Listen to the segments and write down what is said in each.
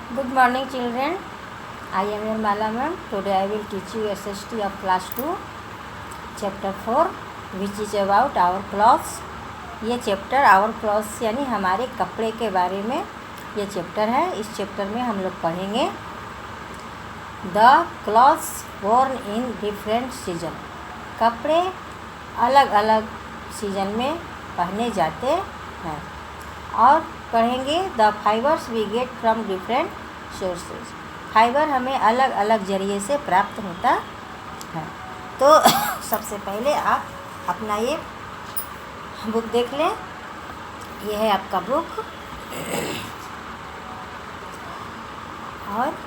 Good morning, children. I am your Mala ma'am. Today I will teach you SST of class 2, chapter 4, which is about our clothes. ये chapter our clothes यानी हमारे कपड़े के बारे में ये chapter है। इस चैप्टर में हम लोग पढ़ेंगे the clothes worn in different season. कपड़े अलग अलग सीजन में पहने जाते हैं। और पढ़ेंगे the fibres we get from different sources. Fibre हमें अलग अलग जरिए से प्राप्त होता है। तो सबसे पहले आप अपना ये बुक देख लें। ये है आपका बुक और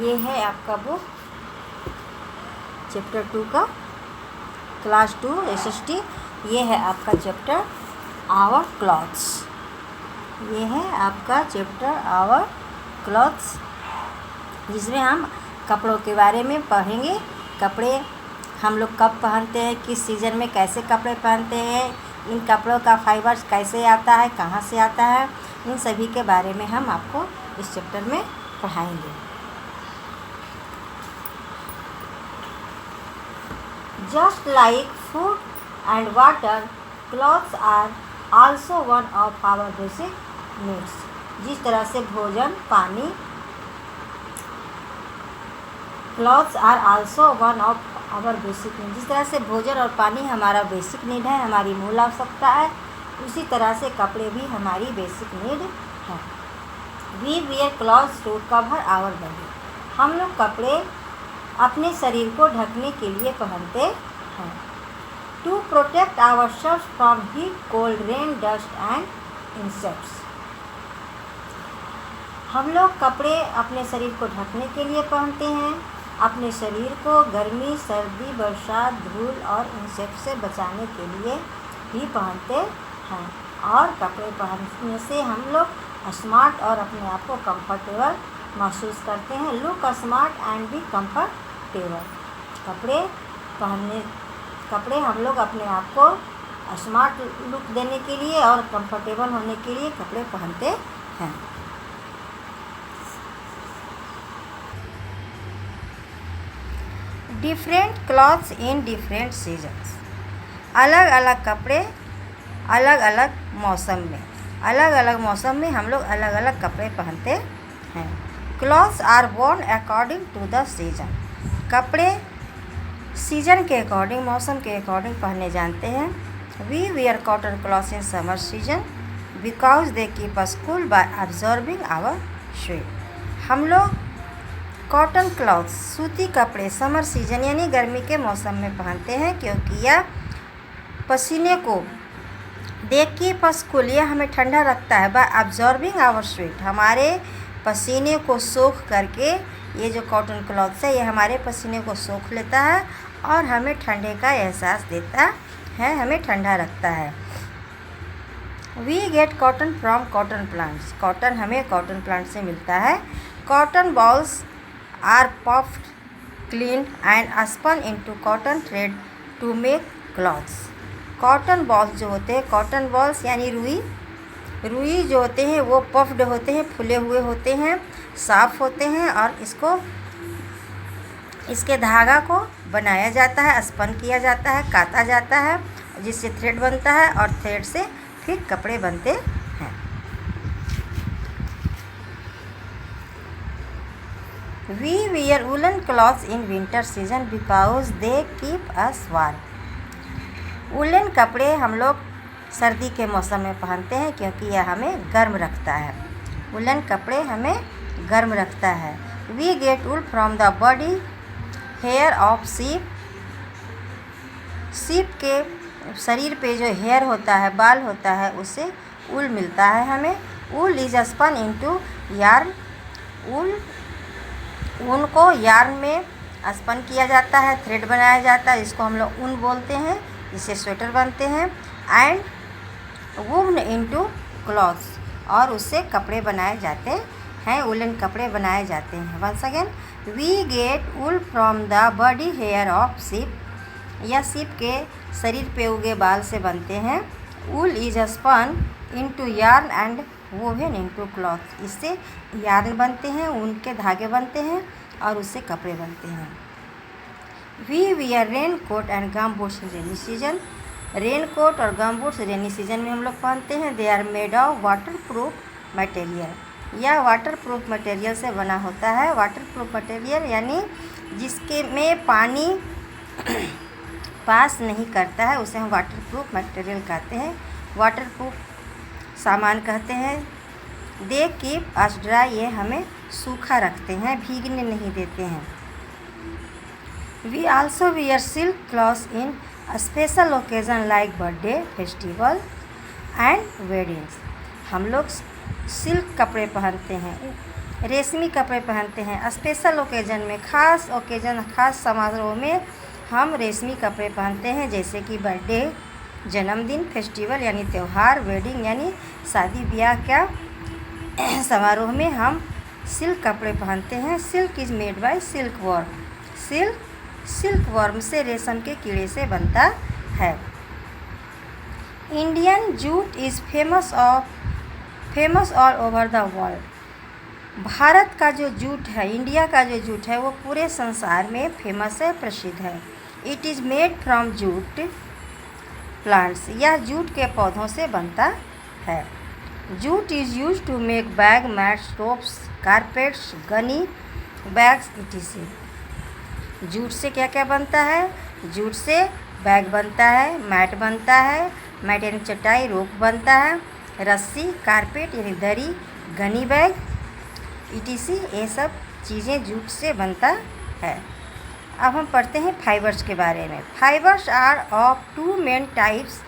ये है आपका बुक चैप्टर 2 का क्लास 2 SST। ये है आपका चैप्टर आवर क्लॉथ्स। ये है आपका चैप्टर आवर क्लॉथ्स, जिसमें हम कपड़ों के बारे में पढ़ेंगे। कपड़े हम लोग कब पहनते हैं, किस सीज़न में कैसे कपड़े पहनते हैं, इन कपड़ों का फाइबर्स कैसे आता है, कहाँ से आता है, इन सभी के बारे में हम आपको इस चैप्टर में पढ़ाएंगे। Just like food and water, clothes are also one of our basic needs. जिस तरह से भोजन, पानी, clothes are also one of our basic need, जिस तरह से भोजन और पानी हमारा बेसिक नीड है, हमारी मूल आवश्यकता है, उसी तरह से कपड़े भी हमारी बेसिक नीड है। We wear clothes to cover our body. हम लोग कपड़े अपने शरीर को ढकने के लिए पहनते हैं। To protect our self from heat, cold, rain, dust and insects. हम लोग कपड़े अपने शरीर को ढकने के लिए पहनते हैं। अपने शरीर को गर्मी, सर्दी, बरसात, धूल और इंसेक्ट से बचाने के लिए भी पहनते हैं। और कपड़े पहनने से हम लोग स्मार्ट और अपने आप को कंफर्टेबल महसूस करते हैं। Look smart and be comfortable. कपड़े हम लोग अपने आप को स्मार्ट लुक देने के लिए और कंफर्टेबल होने के लिए कपड़े पहनते हैं। Different clothes in different seasons. अलग अलग कपड़े अलग अलग मौसम में हम लोग अलग अलग कपड़े पहनते हैं। Clothes are worn according to the season. कपड़े सीजन के अकॉर्डिंग, मौसम के अकॉर्डिंग पहने जाते हैं। We wear cotton clothes in summer season because they keep us cool by absorbing our sweat. हम लोग कॉटन क्लॉथ्स, सूती कपड़े समर सीजन यानी गर्मी के मौसम में पहनते हैं, क्योंकि यह पसीने को देख के पसकुल, यह हमें ठंडा रखता है। बाय अब्जॉर्बिंग आवर स्वेट, हमारे पसीने को सोख करके ये जो कॉटन क्लॉथ्स है ये हमारे पसीने को सोख लेता है और हमें ठंडे का एहसास देता है, हमें ठंडा रखता है। We get cotton from cotton plants. Cotton हमें कॉटन प्लांट से मिलता है। Cotton balls are puffed, cleaned and spun into cotton thread to make clothes. Cotton balls जो होते हैं, कॉटन बॉल्स यानी रुई जो होते हैं वो पफ्ड होते हैं, फूले हुए होते हैं, साफ होते हैं और इसके धागा को बनाया जाता है, स्पन किया जाता है, काता जाता है, जिससे थ्रेड बनता है और थ्रेड से फिर कपड़े बनते हैं। We wear woollen clothes in winter season because they keep us warm. Woollen कपड़े हम लोग सर्दी के मौसम में पहनते हैं, क्योंकि यह हमें गर्म रखता है। वुलन कपड़े हमें गर्म रखता है। We get wool from the body hair of sheep. Sheep के शरीर पे जो हेयर होता है, बाल होता है, उससे ऊल मिलता है हमें। ऊल इज स्पन इनटू यार्न। ऊन को यार्न में स्पन किया जाता है, थ्रेड बनाया जाता है, जिसको हम लोग ऊन बोलते हैं, जिससे स्वेटर बनते हैं। एंड वूवन इनटू क्लॉथ्स, और उससे कपड़े बनाए जाते हैं, वुलन कपड़े बनाए जाते हैं। Once again, we get wool from the body hair of sheep. यह शीप के शरीर पे उगे बाल से बनते हैं। Wool is spun into yarn and woven into cloth, इससे यार्न बनते हैं, ऊन के धागे बनते हैं और उससे कपड़े बनते हैं। We wear rain coat and gum boots in rainy season, rain coat और गम बूट्स रेनी सीजन में हम लोग पहनते हैं। They are made of water proof material, यह वाटर प्रूफ मटेरियल से बना होता है। वाटर प्रूफ मटेरियल यानी जिसके में पानी पास नहीं करता है उसे हम वाटर प्रूफ मटेरियल कहते हैं, वाटर प्रूफ सामान कहते हैं। दे कीप अस ड्राई, ये हमें सूखा रखते हैं, भीगने नहीं देते हैं। We also wear silk clothes in special occasion like birthday, festival and weddings, हम लोग सिल्क कपड़े पहनते हैं, रेशमी कपड़े पहनते हैं। स्पेशल ओकेज़न में, ख़ास ओकेज़न, ख़ास समारोह में हम रेशमी कपड़े पहनते हैं, जैसे कि बर्थडे, जन्मदिन, फेस्टिवल यानी त्यौहार, वेडिंग यानी शादी ब्याह का समारोह में हम सिल्क कपड़े पहनते हैं। Silk is made by silk worm, silk worm से, रेशम के कीड़े से बनता है। Indian jute is famous all over the world, Bharat का जो जूट है, इंडिया का जो जूट है वो पूरे संसार में फेमस है, प्रसिद्ध है। It is made from jute plants, यह जूट के पौधों से बनता है। Jute is use to make bag, mats, ropes, carpets, gunny bags etc। Jute से क्या क्या बनता है? जूट से बैग बनता है, मैट बनता है, मैट यानी चटाई, रोप बनता है, रस्सी, कारपेट यानी दरी, गनी बैग etc, ये सब चीज़ें जूट से बनता है। अब हम पढ़ते हैं फाइबर्स के बारे में। Fibres are of two main types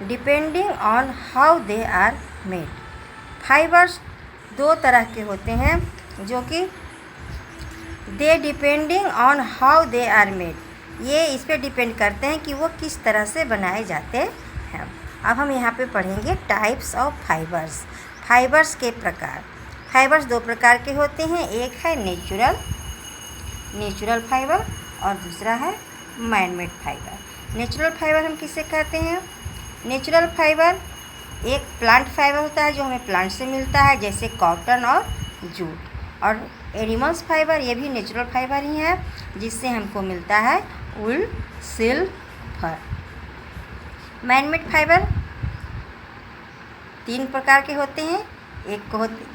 depending on how they are made, fibres दो तरह के होते हैं जो कि they depending on how they are made, ये इस पर डिपेंड करते हैं कि वो किस तरह से बनाए जाते हैं। अब हम यहाँ पे पढ़ेंगे टाइप्स ऑफ फाइबर्स, फाइबर्स के प्रकार। फाइबर्स दो प्रकार के होते हैं, एक है नेचुरल फाइबर और दूसरा है man made fibre. Natural fibre हम किसे कहते हैं? नेचुरल फाइबर एक प्लांट फाइबर होता है जो हमें प्लांट से मिलता है, जैसे कॉटन और जूट। और एनिमल्स फाइबर ये भी नेचुरल फाइबर ही है, जिससे हमको मिलता है वूल, सिल्क, फर। मैन मेड फाइबर तीन प्रकार के होते हैं, एक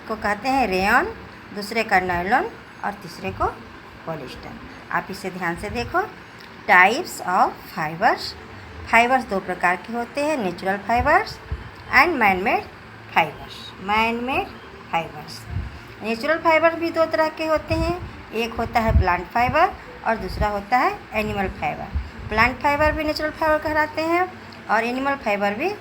को कहते हैं रेयन, दूसरे का नायलॉन और तीसरे को पॉलिस्टर। आप इसे ध्यान से देखो। टाइप्स ऑफ फाइबर्स, फाइबर्स दो प्रकार के होते हैं, natural fibres and man made fibres. Man made fibres, natural fibre भी दो तरह के होते हैं, एक होता है प्लांट फाइबर और दूसरा होता है एनिमल फाइबर। प्लांट फाइबर भी नेचुरल फाइबर कहलाते हैं और एनिमल फाइबर भी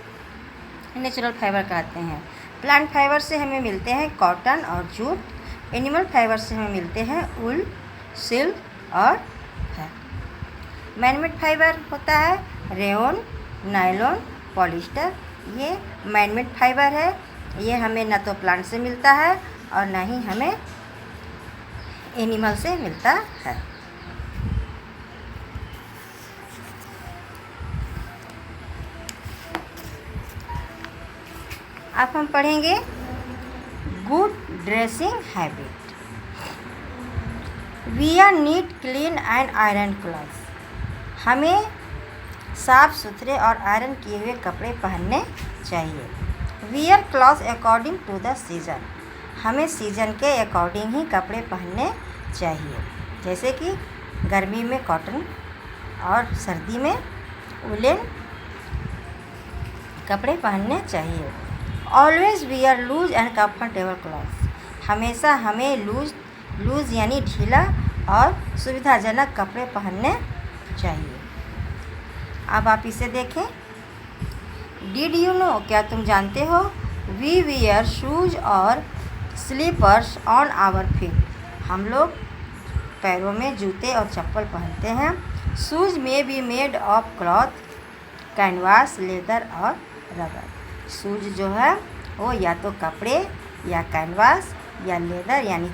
नेचुरल फाइबर कहते हैं। प्लांट फाइबर से हमें मिलते हैं कॉटन और जूट, एनिमल फाइबर से हमें मिलते हैं वूल, सिल्क और फर। मैन मेड फाइबर होता है रेयन, नायलॉन, पॉलिस्टर, ये मैन मेड फाइबर है। ये हमें न तो प्लांट से मिलता है और न ही हमें एनिमल से मिलता है। अब हम पढ़ेंगे good dressing habit. Wear neat, clean and iron clothes, हमें साफ़ सुथरे और आयरन किए हुए कपड़े पहनने चाहिए। Wear clothes according to the season, हमें सीज़न के अकॉर्डिंग ही कपड़े पहनने चाहिए, जैसे कि गर्मी में कॉटन और सर्दी में वुलन कपड़े पहनने चाहिए। Always wear loose and comfortable clothes, हमेशा हमें लूज यानी ढीला और सुविधाजनक कपड़े पहनने चाहिए। अब आप इसे देखें। डिड यू नो, क्या तुम जानते हो? वी वियर शूज और स्लीपर्स ऑन आवर फीट, हम लोग पैरों में जूते और चप्पल पहनते हैं। शूज में be made of cloth, canvas, leather और रबर, शूज जो है वो या तो कपड़े या कैनवास या लेदर यानी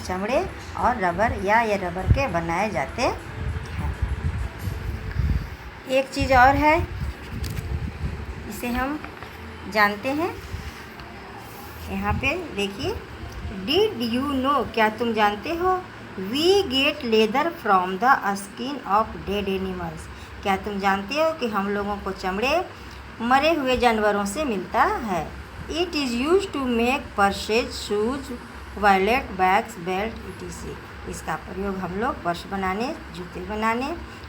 चमड़े और रबर या ये रबर के बनाए जाते हैं। एक चीज़ और है, इसे हम जानते हैं यहाँ पे देखिए, डिड यू नो, क्या तुम जानते हो, we get leather from the skin of dead animals, क्या तुम जानते हो कि हम लोगों को चमड़े मरे हुए जानवरों से मिलता है। It is use to make purses, shoes, wallet, bags, belt etc। इसका प्रयोग हम लोग पर्स बनाने, जूते बनाने,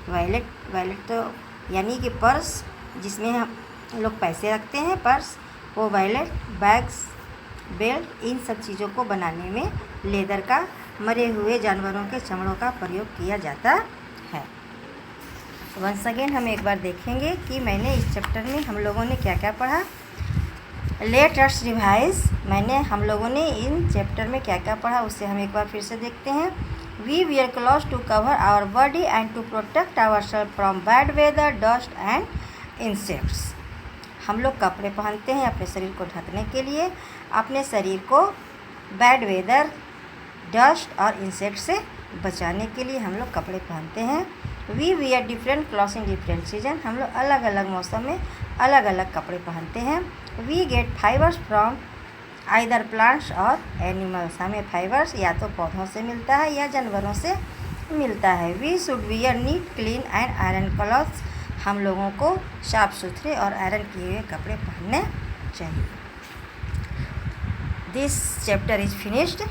वॉलेट तो यानी कि पर्स जिसमें हम लोग पैसे रखते हैं, पर्स, वो वॉलेट, बैग्स, बेल्ट, इन सब चीज़ों को बनाने में लेदर का, मरे हुए जानवरों के चमड़ों का प्रयोग किया जाता है। वंस अगेन हम एक बार देखेंगे कि मैंने इस चैप्टर में हम लोगों ने क्या क्या पढ़ा। लेट अस रिवाइज, मैंने हम लोगों ने इन चैप्टर में क्या क्या पढ़ा उसे हम एक बार फिर से देखते हैं। We wear clothes to cover our body and to protect our self from bad weather, dust and insects. हम लोग कपड़े पहनते हैं अपने शरीर को ढकने के लिए, अपने शरीर को बैड वेदर, डस्ट और इंसेक्ट से बचाने के लिए हम लोग कपड़े पहनते हैं। We wear different clothes in different season, हम लोग अलग अलग मौसम में अलग अलग कपड़े पहनते हैं। We get fibres from either plants और एनिमल्स, हमें फाइबर्स या तो पौधों से मिलता है या जानवरों से मिलता है। We should wear neat, clean and iron clothes, हम लोगों को साफ सुथरे और आयरन किए हुए कपड़े पहनने चाहिए। This chapter is finished.